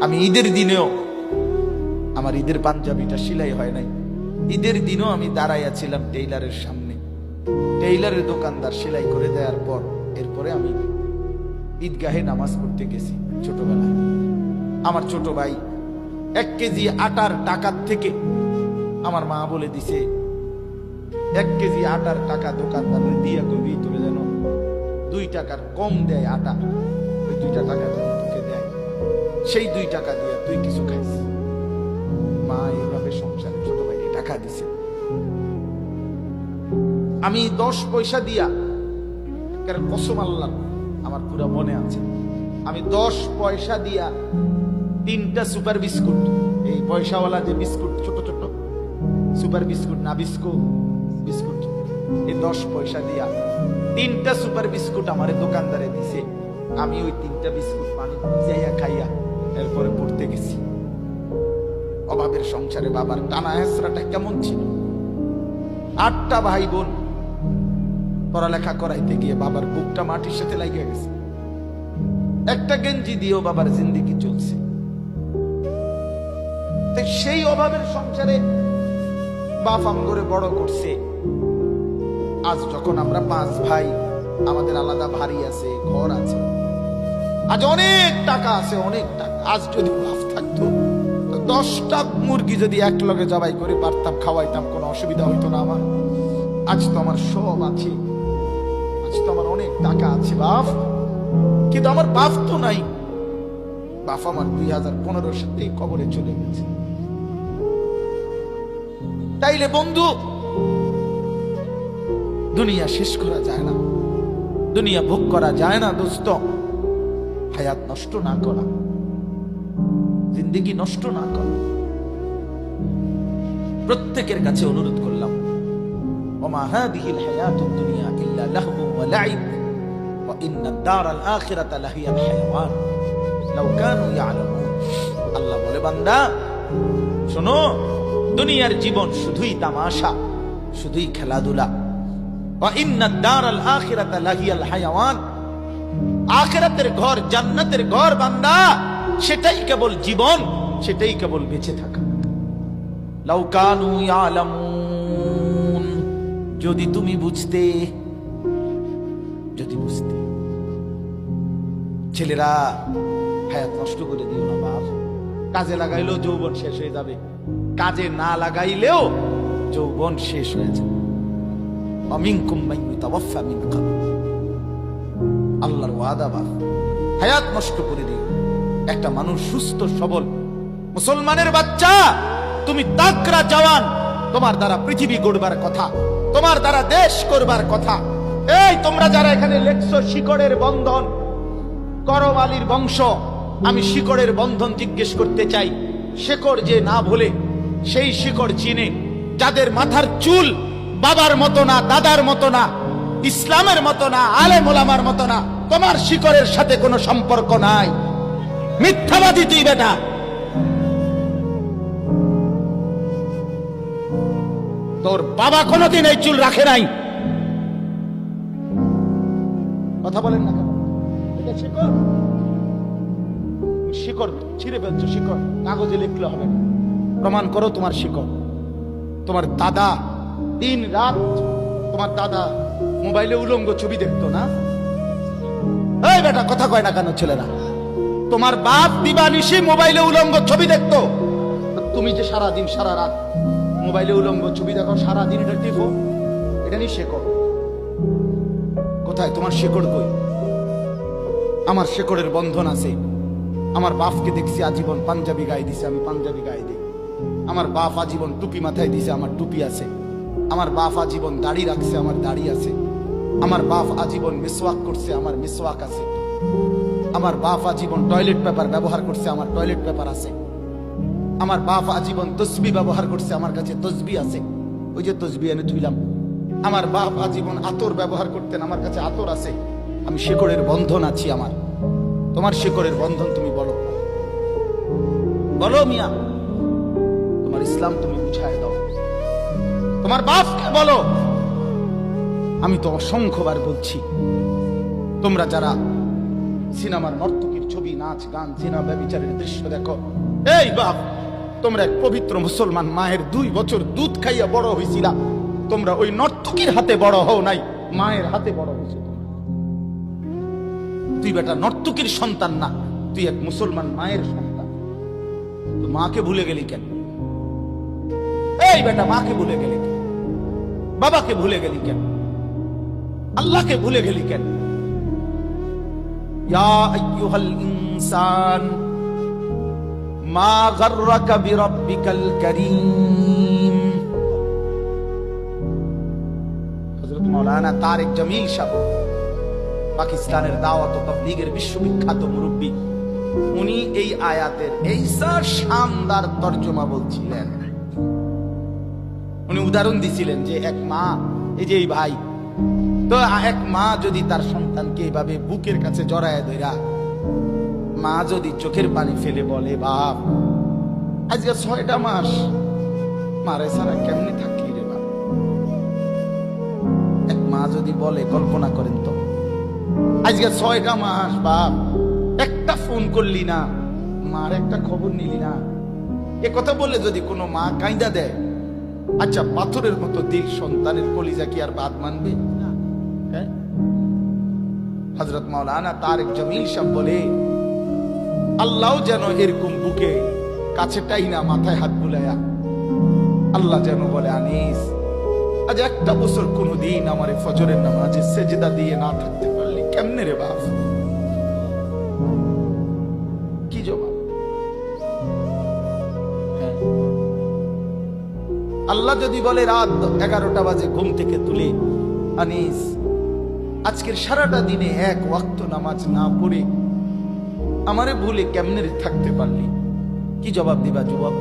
আমি ঈদের দিনেও আমার ঈদের পাঞ্জাবিটা সেলাই হয় নাই, ঈদের দিনও আমি দাঁড়াইয়াছিলাম টেইলারের সামনে। টেইলারের দোকানদার সেলাই করে দেওয়ার পর এরপরে আমি ঈদগাহে নামাজ পড়তে গেছি। ছোটবেলায় আমার ছোট ভাই 1 কেজি আটার টাকার থেকে আমার মা বলে দিছে 1 কেজি আটার টাকা দোকানদার দিয়া কবি তোরে যেন 2 টাকার কম দেয় আটা, ওই 2 টাকা যেন তোকে দেয়, সেই 2 টাকা দিয়ে তুই কিছু খাইস। মা এইভাবে সংসারে ছোট ভাইকে টাকা দিছে। আমি 10 পয়সা দিয়া কসম আল্লাহ আমার পুরো মনে আছে, আমি 10 পয়সা দিয়া 3টা সুপার বিস্কুট, এই পয়সাওয়ালা যে বিস্কুট ছোট ছোট সুপার বিস্কুট, না বিস্কুট, এই 10 পয়সা দিয়া 3টা সুপার বিস্কুট আমার দোকানদারে দিছে। আমি ওই 3টা বিস্কুট পানি যাইয়া খাইয়া এরপরে পড়তে গেছি। অভাবের সংসারে বাবার টানা হেসরাটা কেমন ছিল। 8টা ভাই বোন, পড়ালেখা করাইতে গিয়ে বাবার বুকটা মাটির সাথে লাগিয়ে গেছে। একটা গেঞ্জি দিয়েও বাবার জিন্দেগি চলছে। সেই অভাবের সংসারে বাপ আমগরে বড় করছে। আজ যখন আমরা 5 ভাই, আমাদের আলাদা বাড়ি আছে, ঘর আছে, আজ অনেক টাকা আছে, অনেক টাকা। আজ যদি বাপ থাকতো 10টা মুরগি যদি এক লগে জবাই করে পারতাম, খাওয়াইতাম, কোনো অসুবিধা হইতো না আমার। আজ তো আমার সব আছে, আজ তো আমার অনেক টাকা আছে বাপ, কিন্তু আমার বাপ তো নাই। বাপ আমার 2015 সালে কবরে চলে গেছে। তাইলে বন্ধু, দুনিয়া শেষ করা যায় না, দুনিয়া ভোগ করা যায় না দোস্ত। হায়াত নষ্ট না করা, জিন্দেগি নষ্ট না করা। প্রত্যেকের কাছে অনুরোধ করলাম, ওমা হাদিহিল হায়াতুদ দুনিয়া ইল্লা লাহবু ওয়া লাইব ওয়া ইন্নাদ দারাল আখিরাতা লাহিয়াল হায়াওয়ান লাউ কানু ইয়ালামুন। আল্লাহ বলে, বান্দা শোনো, দুনিয়ার জীবন শুধুই তামাশা, শুধুই খেলাধুলা। ওয়া ইন্নাদ দারাল আখিরাতা লাহিয়াল হায়াওয়ান, আখিরাতের ঘর, জান্নাতের ঘর বান্দা, সেটাই কেবল জীবন, সেটাই কেবল বেঁচে থাকা। লাউ কানু ইয়ালামুন, যদি তুমি বুঝতে, যদি বুঝতে। ছেলেরা, হায়াত নষ্ট করে দিও না বাপ। কাজে লাগাইলেও যৌবন শেষ হয়ে যাবে, কাজে না লাগাইলেও যৌবন শেষ হয়ে যাবে। আমিনকুম মান ইউতাওয়াফা মিন ক্বাবল, আল্লাহর ওয়াদা বাপ। হায়াত নষ্ট করে দিও। একটা মানুষ সুস্থ সবল মুসলমানের বাচ্চা, তুমি তাকড়া জওয়ান, তোমার দ্বারা পৃথিবী গড়বার কথা, তোমার দ্বারা দেশ করবার কথা। এই তোমরা যারা এখানে লেখছো শিকড়ের বন্ধন, করম আলীর বংশ, আমি শিকড়ের বন্ধন জিজ্ঞেস করতে চাই। শিকড় যে না ভুলে, সেই শিকড় চিনে, যাদের মাথার চুল বাবার মতো না, দাদার মতো না, ইসলামের মতো না, আলেম ওলামার মতো না, তোমার শিকড়ের সাথে কোনো সম্পর্ক নাই। মিথ্যাবাদী তুই বেটা। তোর বাবা কোনোদিন এই চুল রাখে নাই। কথা বলেন না কেন? এটা শিকড়, শিকড় ছিঁড়ে ফেলছো। শিকড় কাগজে লিখলে হবে না, প্রমাণ করো তোমার শিকড়। তোমার দাদা দিন রাত, তোমার দাদা মোবাইলে উলঙ্গ ছবি দেখতো না? এই বেটা কথা কয় না কেন ছেলেরা? তোমার বাপ দিবানিশি মোবাইলে উলঙ্গ ছবি দেখতো, তুমি যে সারা দিন সারা রাত মোবাইলে উলঙ্গ ছবি দেখো, সারা দিন এটা টিপো, এটা নিয়ে শেকড়। কোথায় তোমার শেকড়? কই? আমার শেকড়ের বন্ধন আছে। আমার বাপকে দেখছি আজীবন পাঞ্জাবি গায়ে দিছে, আমি পাঞ্জাবি গায়ে দিই। আমার বাপ আজীবন টুপি মাথায় দিছে, আমার টুপি আছে। আমার বাপ আজীবন দাড়ি রাখছে, আমার দাড়ি আছে। আমার বাপ আজীবন মিসওয়াক করছে, আমার মিসওয়াক আছে। আমার বাপ আজীবন টয়লেট পেপার ব্যবহার করছে, আমার টয়লেট পেপার আছে। আমার বাপ আজীবন তসবি ব্যবহার করছে, আমার কাছে তসবি আছে, ওই যে তসবি এনে ধুইলাম। আমার বাপ আজীবন আতর ব্যবহার করতেন, আমার কাছে আতর আছে। আমি শিকড়ের বন্ধন আছি আমার। তোমার শিকড়ের বন্ধন তুমি বলো, বলো মিয়া, তোমার ইসলাম তুমি বুঝায় দাও। তোমার বাপকে বলো। আমি তো অসংখ্যবার বলছি, তোমরা যারা সিনেমার নর্তকীর ছবি, নাচ, গান, জিনা, ব্যভিচারের দৃশ্য দেখো। এই বাপ, তোমরা এক পবিত্র মুসলমান মায়ের 2 বছর দুধ খাইয়া বড় হইছিলা, তোমরা ওই নর্তকীর হাতে বড় হও নাই, মায়ের হাতে বড় হয়েছে। তুই বেটা নর্তকীর সন্তান না, তুই এক মুসলমান মায়ের সন্তান। তো মাকে ভুলে গেলি কেন? এই বেটা মাকে ভুলে গেলি কেন? বাবাকে ভুলে গেলি কেন? আল্লাহকে ভুলে গেলি কেন? ইয়া আইয়ুহাল ইনসান মা গাররাকা বিরাব্বিকাল কারীম। হযরত মাওলানা তারেক জামিল সাহেব, পাকিস্তানের দাওয়াত ও তাবলীগের বিশ্ববিখ্যাত মুরব্বী, উনি এই আয়াতের এই শানদার তরজমা বলছিলেন। উনি উদাহরণ দিছিলেন যে এক মা, এই যে এই ভাই, তো এক মা যদি তার সন্তানকে এভাবে বুকের কাছে জড়ায় ধরা, মা যদি চোখের পানি ফেলে বলে, বাপ আজকে 6টা মাস মারে ছাড়া কেমনে থাকি রে বাপ। এক মা যদি বলে, কল্পনা করেন তো, আজকে 6টা মাস বাপ একটা ফোন করলি না, মার একটা খবর নিলি না, এ কথা বলে যদি কোনো মা কাঁদা দেয়, আচ্ছা পাথরের মতো দিল সন্তানের কলিজা কি আর বাদ মানবে? হ্যাঁ, হযরত মাওলানা তারেক জামিল সাহেব বলে, আল্লাহ যেন এরকম বুকে কাছেটাই না, মাথায় হাত বুলায়া আল্লাহ যেন বলে, আনিস আজ একটা বছর কোনদিন আমার ফজরের নামাজে সেজদা দিয়ে না থাকতে পারলি, কেমনে রে বাপ? কি জবাব? হ্যাঁ, আল্লাহ যদি বলে রাত 11টা বাজে ঘুম থেকে তুলে, আনিস আজকের সারাটা দিনে এক ওয়াক্ত নামাজ না পড়ে আমারে ভুলে কেমনে থাকতে পারলি, কি জবাব দিবা যুবক?